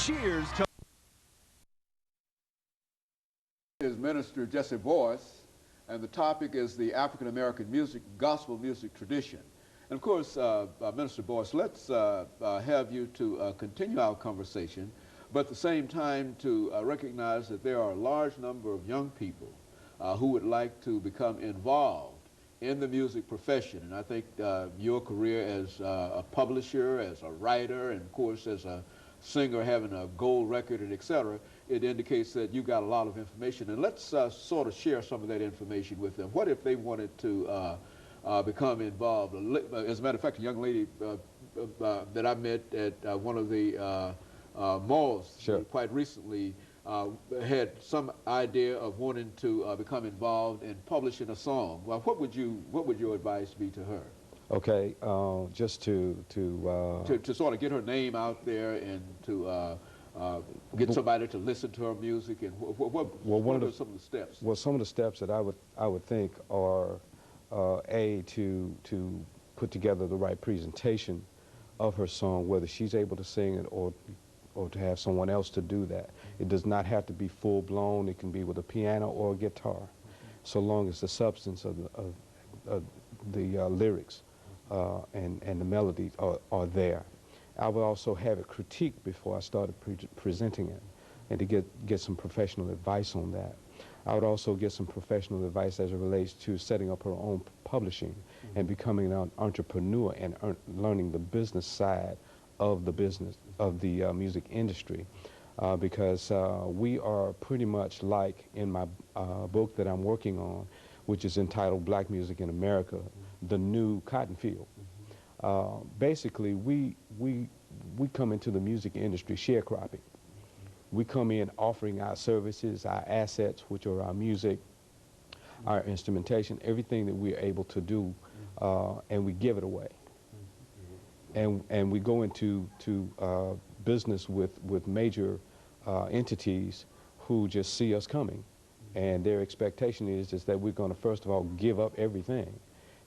Cheers to... Is Minister JBoyce, and the topic is the African American music, gospel music tradition. And of course, Minister Boyce, let's have you to continue our conversation, but at the same time to recognize that there are a large number of young people who would like to become involved in the music profession. And I think your career as a publisher, as a writer, and of course as a singer having a gold record and etc., it indicates that you got a lot of information. And let's sort of share some of that information with them. What if they wanted to become involved? As a matter of fact, a young lady that I met at one of the malls quite recently had some idea of wanting to become involved in publishing a song. Well, what would your advice be to her? Okay, just to sort of get her name out there and to get somebody to listen to her music, and what are some of the steps? Well, some of the steps that I would think are to put together the right presentation of her song, whether she's able to sing it or to have someone else to do that. It does not have to be full blown. It can be with a piano or a guitar, so long as the substance of the lyrics and the melodies are there. I would also have it critiqued before I started presenting it, and to get some professional advice on that. I would also get some professional advice as it relates to setting up her own publishing and becoming an entrepreneur and learning the business side of the music industry, because we are pretty much like in my book that I'm working on, which is entitled Black Music in America, the New Cotton Field. Basically, we come into the music industry sharecropping. We come in offering our services, our assets, which are our music, our instrumentation, everything that we're able to do, and we give it away. And we go into business with major entities who just see us coming, and their expectation is that we're going to first of all give up everything.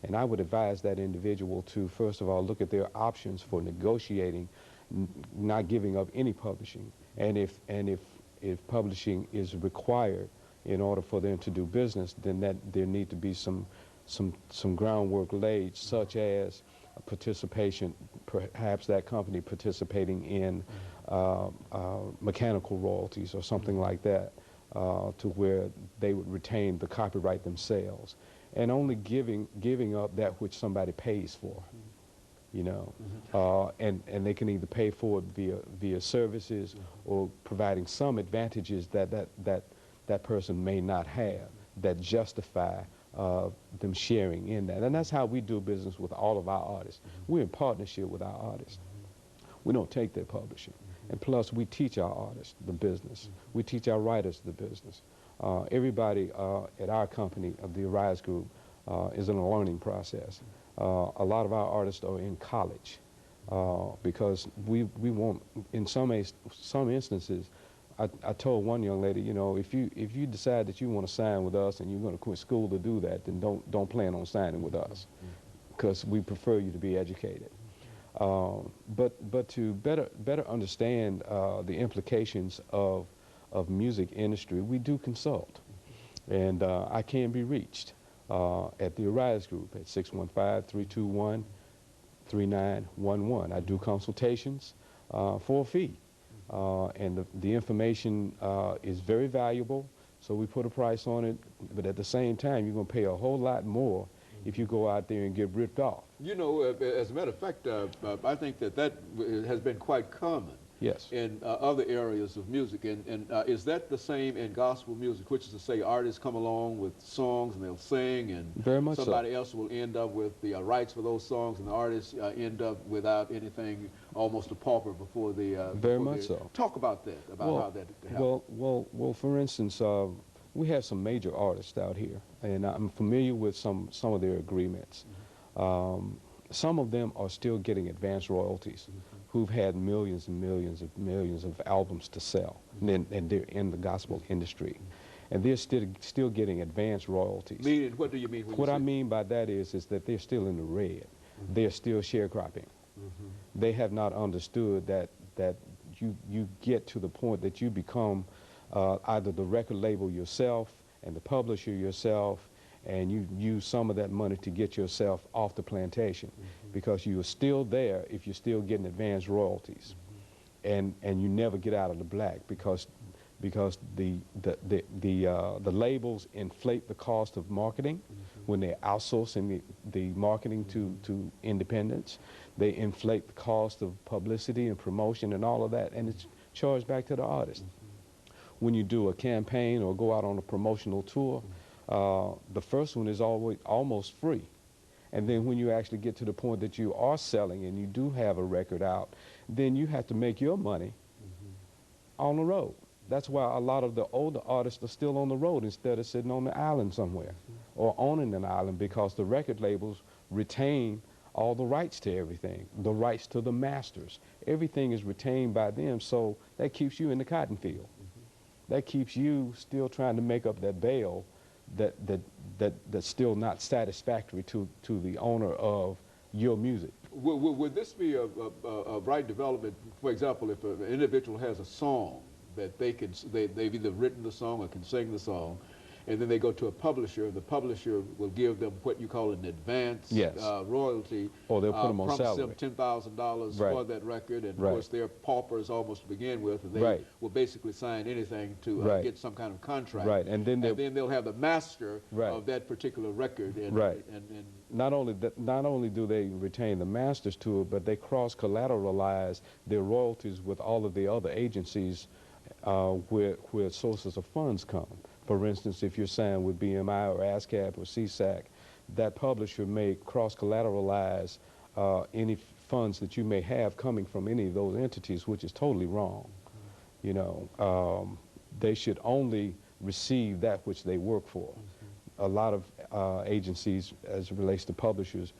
And I would advise that individual to first of all look at their options for negotiating, not giving up any publishing. And if publishing is required in order for them to do business, then there need to be some groundwork laid, such as participation, perhaps that company participating in mechanical royalties or something like that, to where they would retain the copyright themselves, and only giving up that which somebody pays for, you know, and they can either pay for it via services or providing some advantages that person may not have that justify them sharing in that. And that's how we do business with all of our artists. We're in partnership with our artists. We don't take their publishing. And plus, we teach our artists the business. We teach our writers the business. Everybody at our company, of the Arise Group, is in a learning process. A lot of our artists are in college because we want, in some instances, I told one young lady, you know, if you decide that you want to sign with us and you're going to quit school to do that, then don't plan on signing with us, because we prefer you to be educated. But to better understand the implications of music industry, we do consult, and I can be reached at the Arise Group at 615-321-3911. I do consultations for a fee, and the information is very valuable, so we put a price on it, but at the same time, you're going to pay a whole lot more if you go out there and get ripped off. You know, as a matter of fact, I think that has been quite common. Yes. In other areas of music, and is that the same in gospel music, which is to say artists come along with songs and they'll sing, and very much somebody else will end up with the rights for those songs, and the artists end up without anything, almost a pauper before the... very much so. Talk about that, how that happens. Well, for instance, we have some major artists out here, and I'm familiar with some of their agreements. Some of them are still getting advance royalties, who've had millions and millions of albums to sell, and they're in the gospel industry, and they're still getting advance royalties. Meaning, what do you mean? What I mean by that is that they're still in the red. They're still sharecropping. They have not understood that you get to the point that you become either the record label yourself and the publisher yourself, and you use some of that money to get yourself off the plantation, because you are still there if you're still getting advanced royalties, and you never get out of the black, because the labels inflate the cost of marketing when they're outsourcing the marketing to independents. They inflate the cost of publicity and promotion and all of that, and it's charged back to the artist. When you do a campaign or go out on a promotional tour, the first one is always almost free. And then when you actually get to the point that you are selling and you do have a record out, then you have to make your money on the road. That's why a lot of the older artists are still on the road instead of sitting on the island somewhere or owning an island, because the record labels retain all the rights to everything, the rights to the masters. Everything is retained by them, so that keeps you in the cotton field. That keeps you still trying to make up that bail that's still not satisfactory to the owner of your music. Would this be a right development? For example, if an individual has a song that they've either written the song or can sing the song, and then they go to a publisher, the publisher will give them what you call an advance royalty. Or they'll put them on salary. Promise them $10,000 for that record, and of course they're paupers almost to begin with, and they will basically sign anything to get some kind of contract. And then they'll have the master of that particular record. And, and not only do they retain the masters to it, but they cross-collateralize their royalties with all of the other agencies where sources of funds come. For instance, if you're signed with BMI or ASCAP or CSAC, that publisher may cross-collateralize any funds that you may have coming from any of those entities, which is totally wrong. You know, they should only receive that which they work for. A lot of agencies, as it relates to publishers,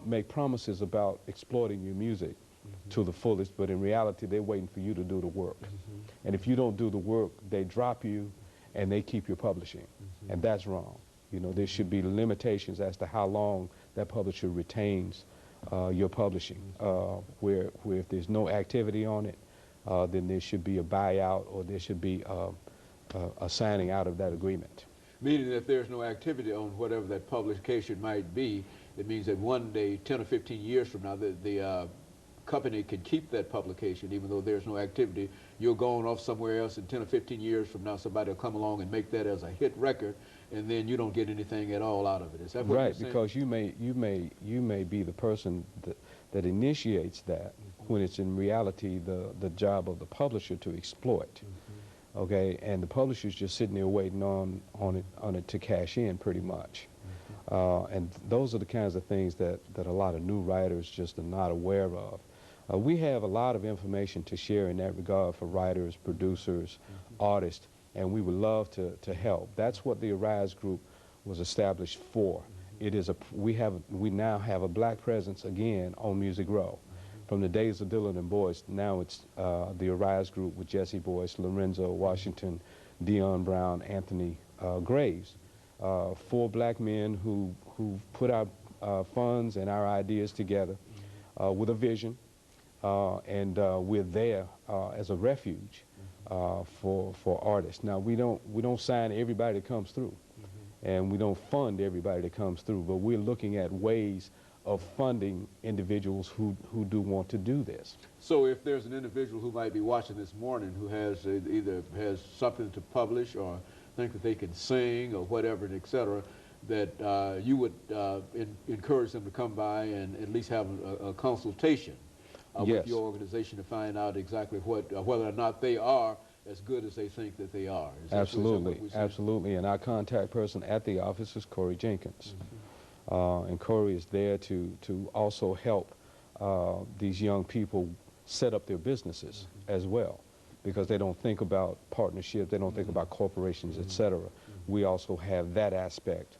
make promises about exploiting your music to the fullest, but in reality, they're waiting for you to do the work. And if you don't do the work, they drop you, and they keep your publishing, and that's wrong. You know, there should be limitations as to how long that publisher retains your publishing, where if there's no activity on it, then there should be a buyout, or there should be a signing out of that agreement. Meaning that if there's no activity on whatever that publication might be, it means that one day, 10 or 15 years from now, the company can keep that publication even though there's no activity. You're going off somewhere else, and 10 or 15 years from now somebody will come along and make that as a hit record, and then you don't get anything at all out of it. Is that what you're saying? Because you may be the person that initiates that, when it's in reality the job of the publisher to exploit. Okay, and the publisher's just sitting there waiting on it to cash in, pretty much. And those are the kinds of things that a lot of new writers just are not aware of. We have a lot of information to share in that regard for writers, producers, artists, and we would love to help. That's what the Arise Group was established for. It is we now have a black presence again on Music Row. From the days of Dylan and Boyce, now it's the Arise Group with Jesse Boyce, Lorenzo Washington, Dion Brown, Anthony Graves. 4 black men who put our funds and our ideas together with a vision, and we're there as a refuge for artists. Now we don't sign everybody that comes through, and we don't fund everybody that comes through, but we're looking at ways of funding individuals who do want to do this. So if there's an individual who might be watching this morning who has either has something to publish or think that they can sing or whatever, et cetera, that you would encourage them to come by and at least have a consultation with your organization to find out exactly whether or not they are as good as they think that they are. Absolutely, absolutely. And our contact person at the office is Corey Jenkins. And Corey is there to also help these young people set up their businesses as well, because they don't think about partnerships, they don't think about corporations, etc. We also have that aspect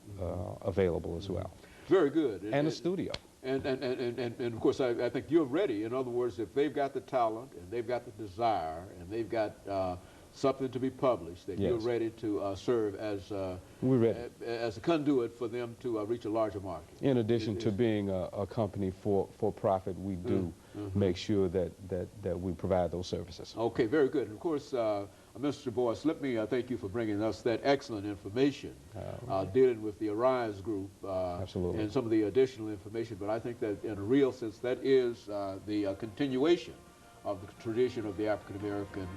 available as well. Very good. And a studio. And of course, I think you're ready. In other words, if they've got the talent and they've got the desire and they've got something to be published, that you're ready to serve as as a conduit for them to reach a larger market. In addition to being a company for profit, we do make sure that we provide those services. Okay, very good. And of course, Mr. Boyce, let me thank you for bringing us that excellent information dealing with the Arise group Absolutely. and some of the additional information. But I think that in a real sense, that is the continuation of the tradition of the African American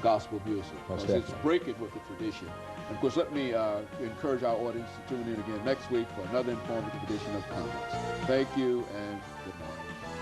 gospel music. Most Because it's definitely. breaking with the tradition. And of course, let me encourage our audience to tune in again next week for another informative edition of Comments. Thank you and good morning.